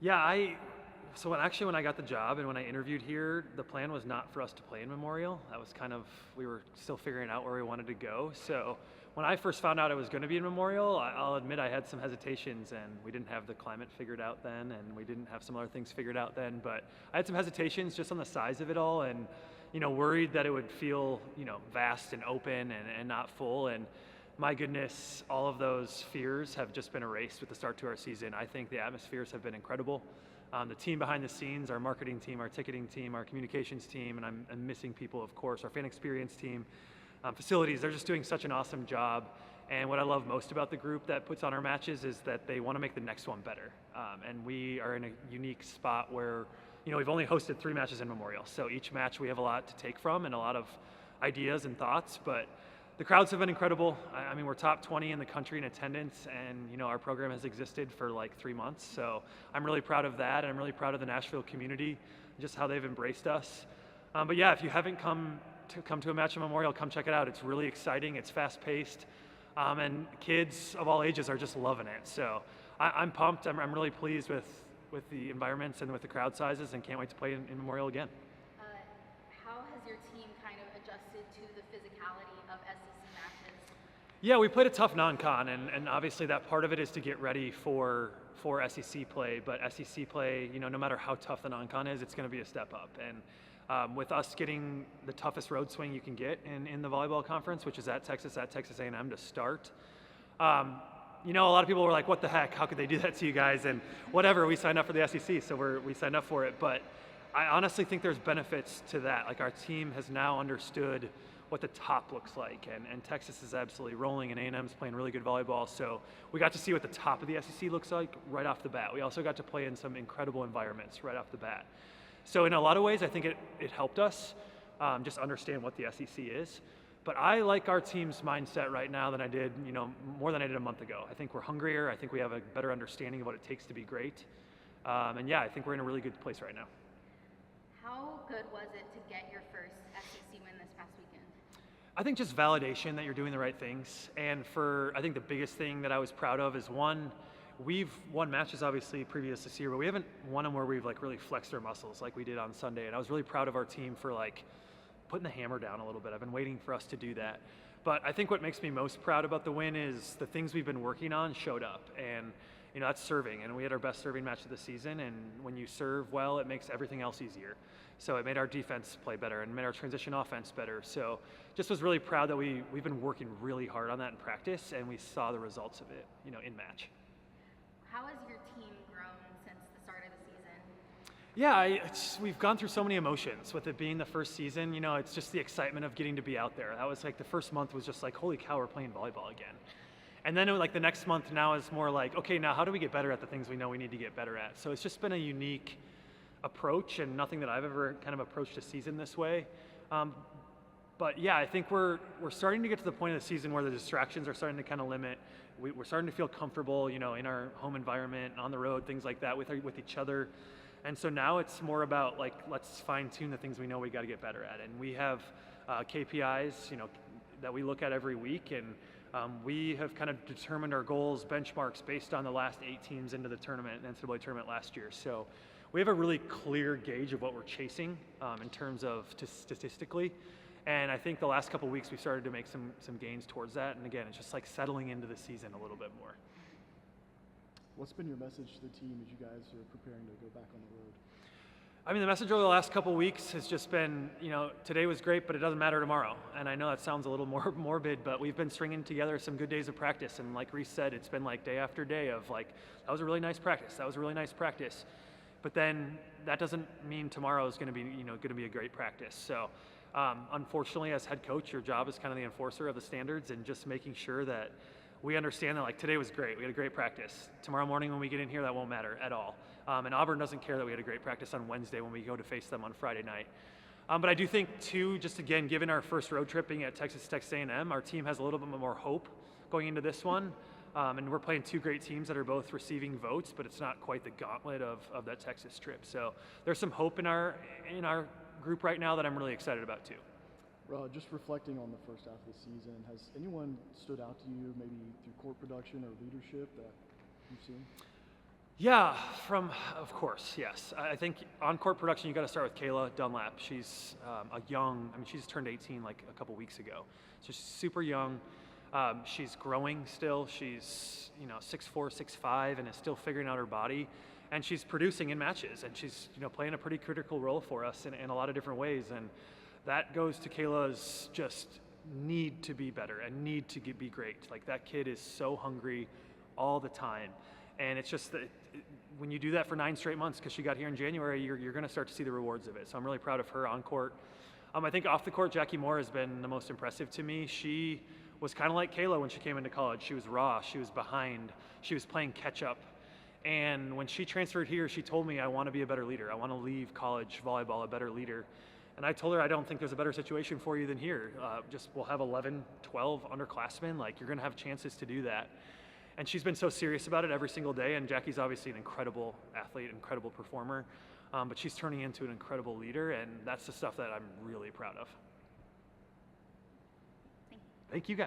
Yeah, so when I got the job and when I interviewed here, the plan was not for us to play in Memorial. That was we were still figuring out where we wanted to go. So when I first found out it was going to be in Memorial, I'll admit I had some hesitations, and we didn't have the climate figured out then, and we didn't have some other things figured out then, but I had some hesitations just on the size of it all, and worried that it would feel, vast and open and not full. And my goodness, all of those fears have just been erased with the start to our season. I think the atmospheres have been incredible. The team behind the scenes, our marketing team, our ticketing team, our communications team, and I'm missing people, of course, our fan experience team, facilities, they're just doing such an awesome job. And what I love most about the group that puts on our matches is that they want to make the next one better. And we are in a unique spot where, we've only hosted 3 matches in Memorial. So each match we have a lot to take from and a lot of ideas and thoughts, but the crowds have been incredible. I mean, we're top 20 in the country in attendance, and our program has existed for like 3 months. So I'm really proud of that, and I'm really proud of the Nashville community, just how they've embraced us. But yeah, if you haven't come to a match at Memorial, come check it out. It's really exciting. It's fast-paced, and kids of all ages are just loving it. So I'm pumped. I'm really pleased with the environments and with the crowd sizes, and can't wait to play in Memorial again. How has your team kind of adjusted to the physicality of SEC matches? Yeah, we played a tough non-con, and obviously that part of it is to get ready for SEC play. But SEC play, no matter how tough the non-con is, it's going to be a step up. And with us getting the toughest road swing you can get in the volleyball conference, which is at Texas A&M to start. A lot of people were like, what the heck, how could they do that to you guys? And whatever, we signed up for the SEC, so we signed up for it. But I honestly think there's benefits to that. Like, our team has now understood what the top looks like, and Texas is absolutely rolling, and A&M's playing really good volleyball. So we got to see what the top of the SEC looks like right off the bat. We also got to play in some incredible environments right off the bat. So in a lot of ways, I think it helped us just understand what the SEC is. But I like our team's mindset right now than I did, more than I did a month ago. I think we're hungrier. I think we have a better understanding of what it takes to be great. And yeah, I think we're in a really good place right now. How good was it to get your first SEC win this past weekend? I think just validation that you're doing the right things. And I think the biggest thing that I was proud of is, one, we've won matches obviously previous this year, but we haven't won them where we've really flexed our muscles like we did on Sunday. And I was really proud of our team for putting the hammer down a little bit. I've been waiting for us to do that. But I think what makes me most proud about the win is the things we've been working on showed up. And that's serving, and we had our best serving match of the season, and when you serve well, it makes everything else easier. So it made our defense play better and made our transition offense better. So just was really proud that we've been working really hard on that in practice, and we saw the results of it, in match. How has your team grown since the start of the season? Yeah, we've gone through so many emotions with it being the first season. It's just the excitement of getting to be out there. That was the first month was just holy cow, we're playing volleyball again. And then the next month now is more okay, now how do we get better at the things we know we need to get better at? So it's just been a unique approach, and nothing that I've ever kind of approached a season this way. But yeah, I think we're starting to get to the point of the season where the distractions are starting to kind of limit. We're starting to feel comfortable, in our home environment, on the road, things like that with each other. And so now it's more about let's fine tune the things we know we got to get better at. And we have KPIs, that we look at every week, and we have kind of determined our goals, benchmarks based on the last 8 teams into the tournament, NCAA tournament last year. So we have a really clear gauge of what we're chasing in terms of statistically. And I think the last couple of weeks we started to make some gains towards that. And again, it's just settling into the season a little bit more. What's been your message to the team as you guys are preparing to go back on the road? I mean, the message over the last couple of weeks has just been, today was great, but it doesn't matter tomorrow. And I know that sounds a little more morbid, but we've been stringing together some good days of practice. And like Reese said, it's been day after day of that was a really nice practice. That was a really nice practice. But then that doesn't mean tomorrow is going to be, going to be a great practice. So unfortunately, as head coach, your job is kind of the enforcer of the standards, and just making sure that we understand that today was great. We had a great practice. Tomorrow morning when we get in here, that won't matter at all. And Auburn doesn't care that we had a great practice on Wednesday when we go to face them on Friday night. But I do think too, just again, given our first road trip being at Texas A&M, our team has a little bit more hope going into this one. And we're playing 2 great teams that are both receiving votes, but it's not quite the gauntlet of that Texas trip. So there's some hope in our group right now that I'm really excited about too. Just reflecting on the first half of the season, has anyone stood out to you maybe through court production or leadership that you've seen? Yeah, of course, yes. I think on-court production, you got to start with Kayla Dunlap. She's she just turned 18 like a couple weeks ago. So she's super young. She's growing still. She's, 6'4", 6'5", and is still figuring out her body. And she's producing in matches, and she's, playing a pretty critical role for us in a lot of different ways. And that goes to Kayla's just need to be better and need to be great. Like, that kid is so hungry all the time. And it's just that when you do that for 9 straight months, because she got here in January, you're going to start to see the rewards of it. So I'm really proud of her on court. I think off the court, Jackie Moore has been the most impressive to me. She was kind of like Kayla when she came into college. She was raw, she was behind, she was playing catch up. And when she transferred here, she told me, I want to be a better leader. I want to leave college volleyball a better leader. And I told her, I don't think there's a better situation for you than here. We'll have 11, 12 underclassmen. Like, you're going to have chances to do that. And she's been so serious about it every single day. And Jackie's obviously an incredible athlete, incredible performer. But she's turning into an incredible leader. And that's the stuff that I'm really proud of. Thank you guys.